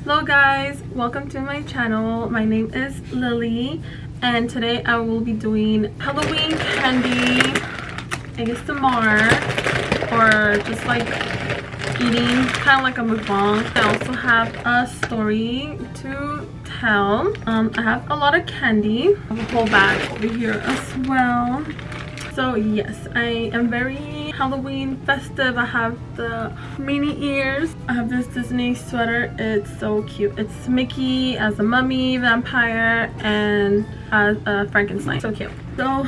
Hello guys, welcome to my channel. My name is Lily and today I will be doing Halloween candy ASMR, or just like eating, kind of like a mukbang. I also have a story to tell. I have a lot of candy. I have a whole bag over here as well. So yes, I am very Halloween festive. I have the mini ears. I have this Disney sweater. It's so cute. It's Mickey as a mummy vampire and as a Frankenstein. So cute. So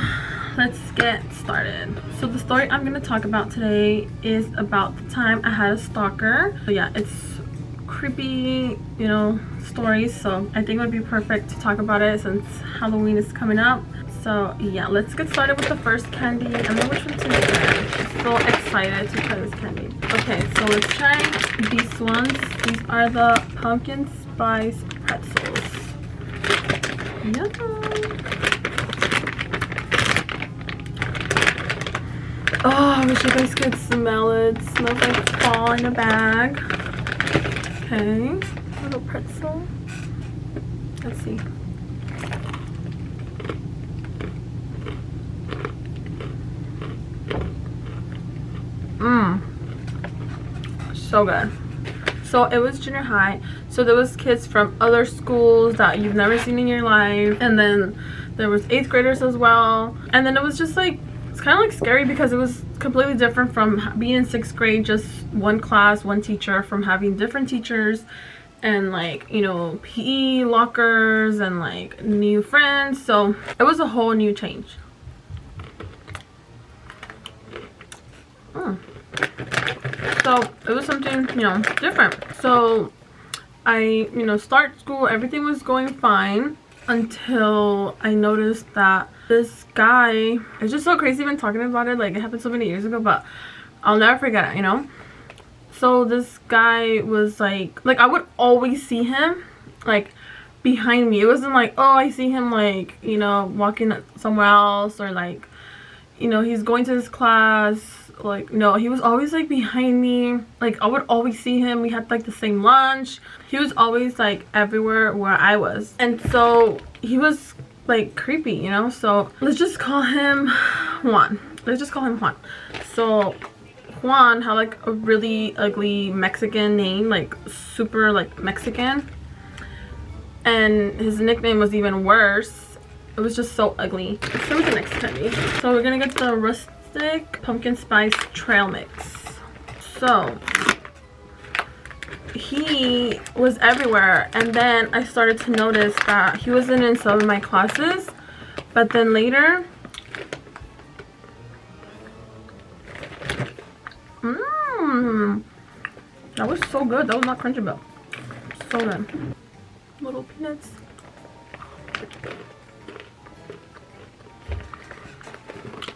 let's get started. So the story I'm going to talk about today is about the time I had a stalker. So yeah, it's creepy, you know, stories. So I think it would be perfect to talk about it since Halloween is coming up. So yeah, let's get started with the first candy. I don't know which one to try. I'm so excited to try this candy. Okay, so let's try these ones. These are the pumpkin spice pretzels. Yum. Oh, I wish you guys could smell it. It smells like fall in a bag. Okay, little pretzel. Let's see. So good. So it was junior high, so there was kids from other schools that you've never seen in your life, and then there was 8th graders as well. And then it was just like, it's kind of like scary because it was completely different from being in 6th grade, just one class, one teacher, from having different teachers and like, you know, PE lockers and like new friends. So it was a whole new change. So it was something, you know, different. So I, you know, start school, everything was going fine until I noticed that this guy, it's just so crazy even talking about it, like it happened so many years ago, but I'll never forget it, you know. So this guy was like I would always see him like behind me. It wasn't like, oh, I see him like, you know, walking somewhere else, or like, you know, he's going to this class. Like, no, he was always like behind me. Like I would always see him. We had like the same lunch. He was always like everywhere where I was. And so he was like creepy, you know. So let's just call him Juan. Let's just call him Juan. So Juan had like a really ugly Mexican name, like super like Mexican. And his nickname was even worse. It was just so ugly. Let's start with the next candy. So we're gonna get the rustic pumpkin spice trail mix. So he was everywhere, and then I started to notice that he wasn't in some of my classes, but then later that was so good. That was not crunchy, but so good. Little peanuts.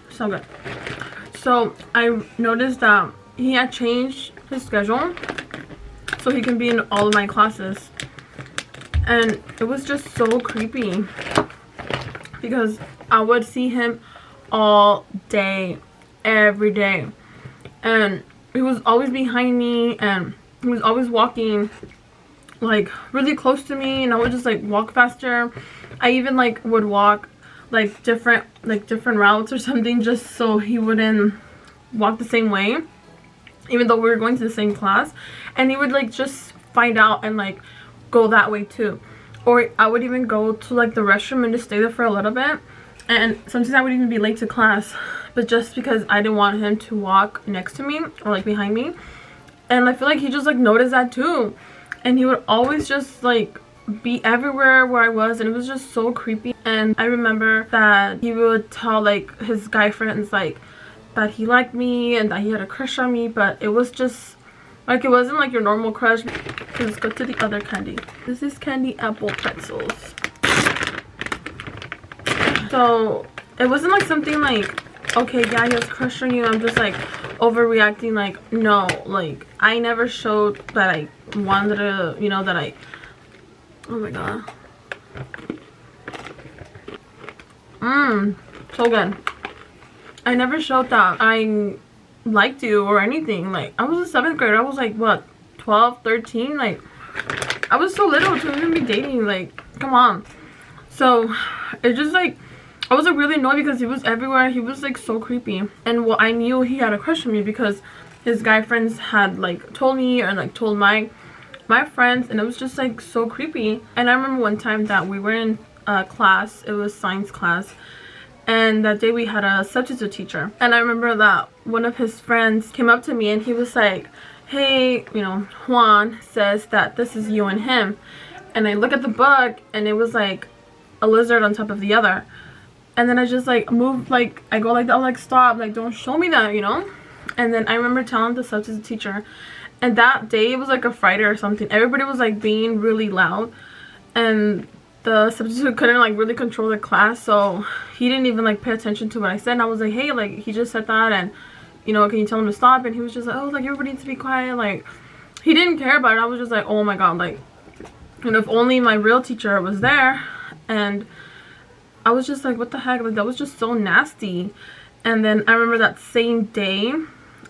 So good. So I noticed that he had changed his schedule so he can be in all of my classes, and it was just so creepy because I would see him all day, every day, and he was always behind me, and he was always walking like really close to me, and I would just like walk faster. I even like would walk like different routes or something just so he wouldn't walk the same way, even though we were going to the same class. And he would like just find out and like go that way too. Or I would even go to like the restroom and just stay there for a little bit, and sometimes I would even be late to class, but just because I didn't want him to walk next to me or like behind me. And I feel like he just like noticed that too, and he would always just like be everywhere where I was, and it was just so creepy. And I remember that he would tell like his guy friends like that he liked me and that he had a crush on me, but it was just like, it wasn't like your normal crush. Let's go to the other candy. This is candy apple pretzels. So it wasn't like something like, okay, yeah, he has a crush on you, I'm just like overreacting. Like, no, like I never showed that I wanted to, you know, that I, oh my god, so good. I never showed that I liked you or anything. Like, I was a 7th grader. I was like, what, 12, 13? Like, I was so little to even be dating, like, come on. So it just like, I was like really annoyed because he was everywhere. He was like so creepy. And well, I knew he had a crush on me because his guy friends had like told me, or like told my friends, and it was just like so creepy. And I remember one time that we were in class, it was science class, and that day we had a substitute teacher, and I remember that one of his friends came up to me and he was like, hey, you know, Juan says that this is you and him. And I look at the book and it was like a lizard on top of the other, and then I just like moved, like I go like that, I was like, stop, like don't show me that, you know. And then I remember telling the substitute teacher, and that day it was like a Friday or something, everybody was like being really loud, and the substitute couldn't like really control the class, so he didn't even like pay attention to what I said. And I was like, hey, like he just said that, and you know, can you tell him to stop? And he was just like, oh, like everybody needs to be quiet. Like he didn't care about it. I was just like, oh my god, like, and if only my real teacher was there. And I was just like, what the heck, like that was just so nasty. And then I remember that same day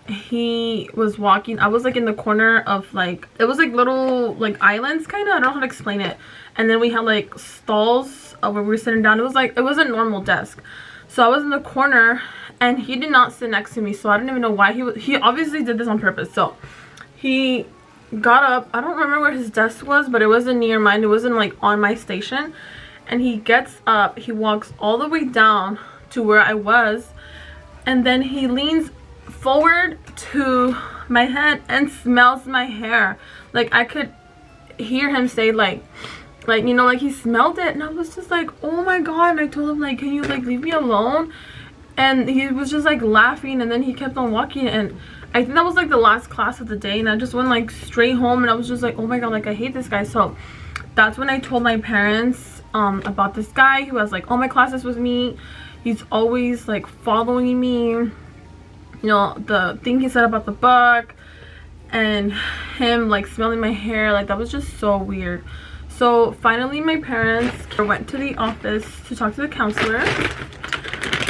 he was walking, I was like in the corner of like, it was like little like islands kind of, I don't know how to explain it. And then we had like stalls where we were sitting down. It was like, it was a normal desk, so I was in the corner and he did not sit next to me, so I don't even know why he obviously did this on purpose. So he got up, I don't remember where his desk was, but it wasn't near mine, it wasn't like on my station. And he gets up, he walks all the way down to where I was, and then he leans forward to my head and smells my hair. Like I could hear him say like you know, like he smelled it. And I was just like, oh my god. And I told him like, can you like leave me alone? And he was just like laughing, and then he kept on walking. And I think that was like the last class of the day, and I just went like straight home, and I was just like, oh my god, like I hate this guy. So that's when I told my parents about this guy who has like all my classes with me. He's always like following me, you know, the thing he said about the book and him like smelling my hair, like that was just so weird. So finally my parents went to the office to talk to the counselor.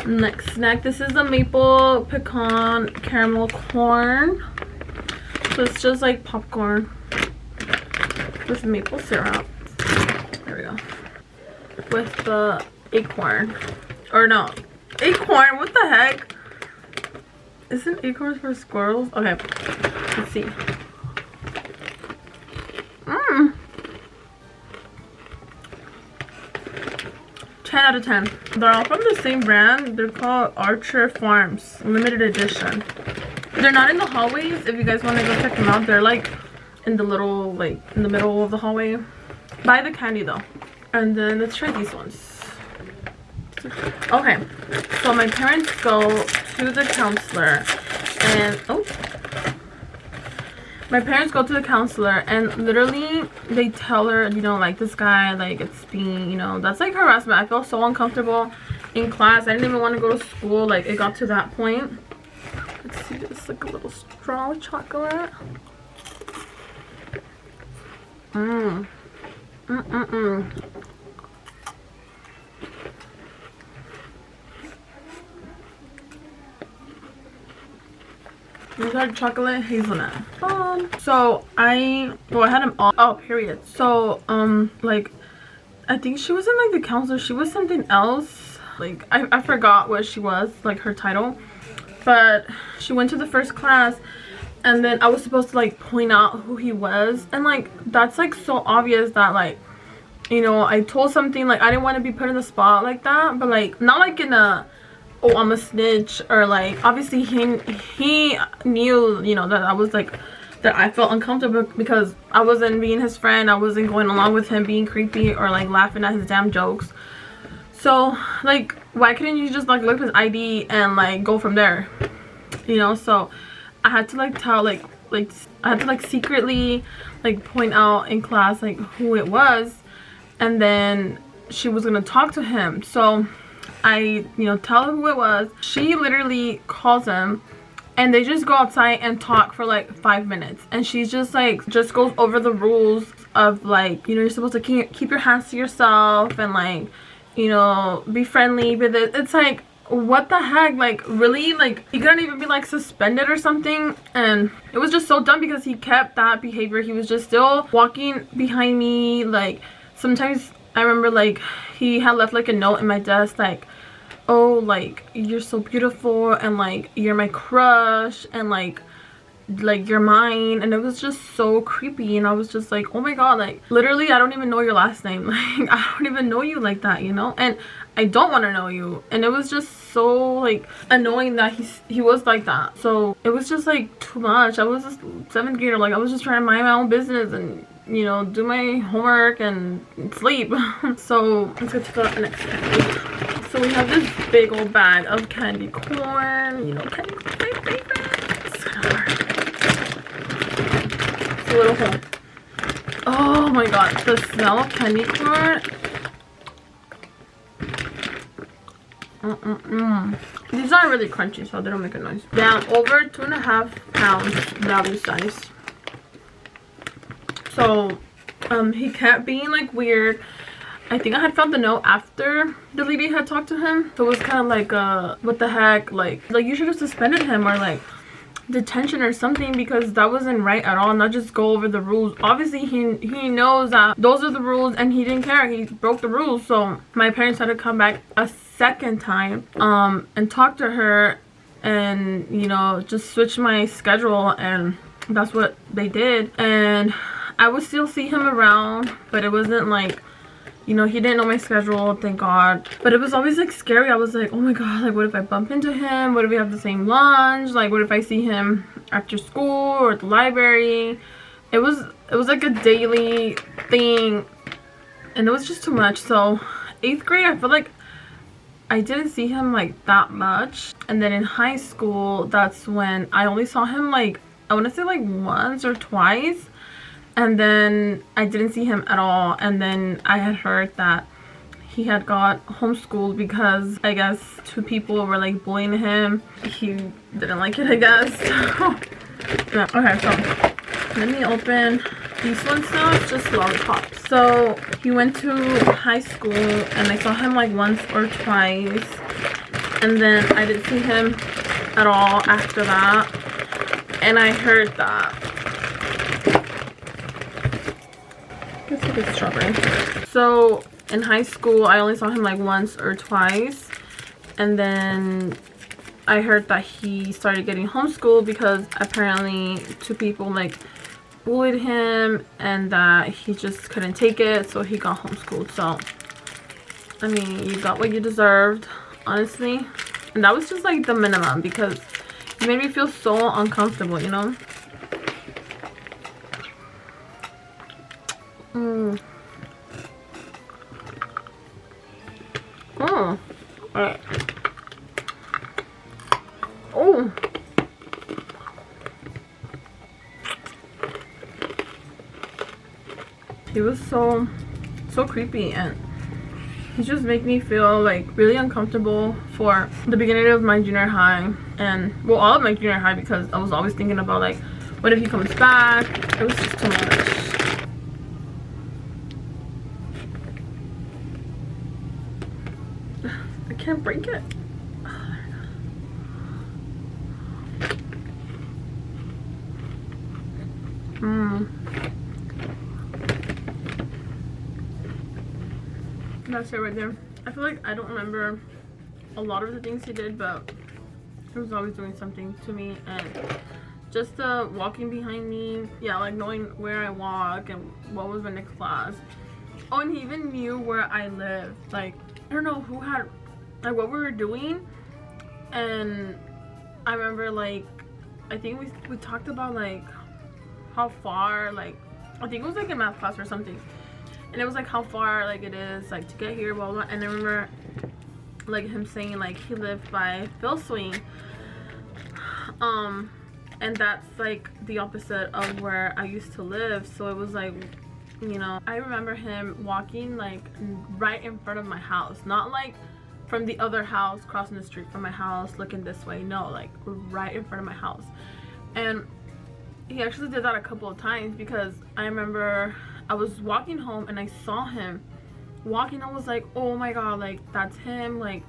Next snack, this is the maple pecan caramel corn. So it's just like popcorn with maple syrup. There we go. With the acorn, or no, acorn, what the heck, isn't acorns for squirrels? Okay, let's see. 10 out of 10. They're all from the same brand. They're called Archer Farms limited edition. They're not in the hallways. If you guys want to go check them out, they're like in the little, like in the middle of the hallway. Buy the candy though. And then let's try these ones. Okay, so my parents go to the counselor, and my parents go to the counselor, and literally they tell her, you know, like this guy, like it's being, you know, that's like harassment. I felt so uncomfortable in class. I didn't even want to go to school. Like it got to that point. Let's see, this like a little straw with chocolate. These are chocolate hazelnut. So I had them all. Oh, period. So like I think she wasn't like the counselor. She was something else. Like I forgot what she was, like her title. But she went to the first class, and then I was supposed to like point out who he was, and like that's like so obvious that like, you know, I told something, like I didn't want to be put in the spot like that, but like not like in a, oh I'm a snitch, or like obviously he knew, you know, that I was like, that I felt uncomfortable because I wasn't being his friend. I wasn't going along with him being creepy or like laughing at his damn jokes. So like why couldn't you just like look at his ID and like go from there, you know? So I had to like tell like I had to like secretly like point out in class like who it was, and then she was gonna talk to him. So I, you know, tell her who it was. She literally calls him, and they just go outside and talk for like 5 minutes, and she's just like just goes over the rules of like, you know, you're supposed to keep your hands to yourself and like, you know, be friendly. But it's like what the heck, like really, like he couldn't even be like suspended or something. And it was just so dumb because he kept that behavior. He was just still walking behind me. Like sometimes I remember like he had left like a note in my desk like, oh, like you're so beautiful and like you're my crush and like you're mine. And it was just so creepy. And I was just like, oh my god, like literally I don't even know your last name. Like I don't even know you like that, you know, and I don't want to know you. And it was just so like annoying that he was like that. So it was just like too much. I was just 7th grader, like I was just trying to mind my own business and, you know, do my homework and sleep. So let's get to the next candy. So we have this big old bag of candy corn. You know, candy corn, my favorite. It's a little hole. Oh my god, the smell of candy corn. These aren't really crunchy, so they don't make a noise. Yeah, over 2.5 pounds value size. So he kept being like weird. I think I had found the note after the lady had talked to him, so it was kind of like what the heck, like you should have suspended him or like detention or something, because that wasn't right at all. Not just go over the rules. Obviously he knows that those are the rules and he didn't care. He broke the rules. So my parents had to come back a second time and talk to her and, you know, just switch my schedule, and that's what they did. And I would still see him around, but it wasn't like, you know, he didn't know my schedule, thank god. But it was always like scary. I was like, oh my god, like what if I bump into him? What if we have the same lunch? Like what if I see him after school or at the library? It was like a daily thing, and it was just too much. So 8th grade, I feel like I didn't see him like that much. And then in high school, that's when I only saw him like, I want to say like once or twice. And then I didn't see him at all. And then I had heard that he had got homeschooled because I guess 2 people were like bullying him. He didn't like it, I guess. Yeah, okay, so let me open these ones now. It's just lollipops. So he went to high school and I saw him like once or twice. And then I didn't see him at all after that. And I heard that. Let's look at strawberry. So in high school, I only saw him like once or twice. And then I heard that he started getting homeschooled because apparently 2 people like bullied him and that he just couldn't take it. So he got homeschooled. So, I mean, you got what you deserved, honestly. And that was just like the minimum because it made me feel so uncomfortable, you know? Oh, alright. Oh, he was so creepy, and he just made me feel like really uncomfortable for the beginning of my junior high, and well, all of my junior high, because I was always thinking about like, what if he comes back? It was just too much. I can't break it. That's it right there. I feel like I don't remember a lot of the things he did, but he was always doing something to me. And just walking behind me, yeah, like knowing where I walk and what was my next class. Oh, and he even knew where I lived. Like, I don't know who had, like, what we were doing. And I remember, like, I think we talked about, like, how far, like, I think it was, like, in math class or something. And it was, like, how far, like, it is, like, to get here, blah, blah, blah. And I remember, like, him saying, like, he lived by Phil Swing. And that's, like, the opposite of where I used to live. So it was, like, you know, I remember him walking, like, right in front of my house. Not, like, from the other house, crossing the street from my house, looking this way. No, like, right in front of my house. And he actually did that a couple of times, because I remember I was walking home and I saw him walking. I was like, oh my god, like, that's him. Like,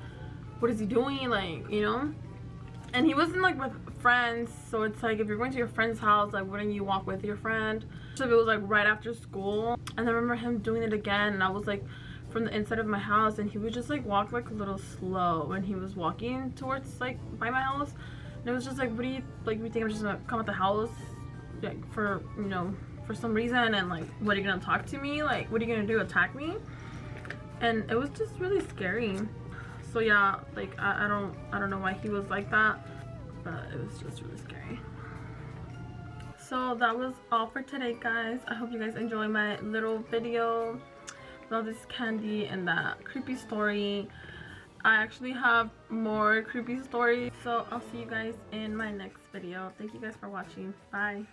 what is he doing, like, you know? And he wasn't like with friends, so it's like if you're going to your friend's house, like wouldn't you walk with your friend? So if it was like right after school. And I remember him doing it again, and I was like from the inside of my house, and he would just like walk like a little slow when he was walking towards like by my house. And it was just like, what do you like, you think I'm just gonna come at the house like for, you know, for some reason, and like what are you gonna talk to me, like what are you gonna do, attack me? And it was just really scary. So yeah, like I don't know why he was like that, but it was just really scary. So that was all for today, guys. I hope you guys enjoy my little video with all this candy and that creepy story. I actually have more creepy stories, so I'll see you guys in my next video. Thank you guys for watching. Bye.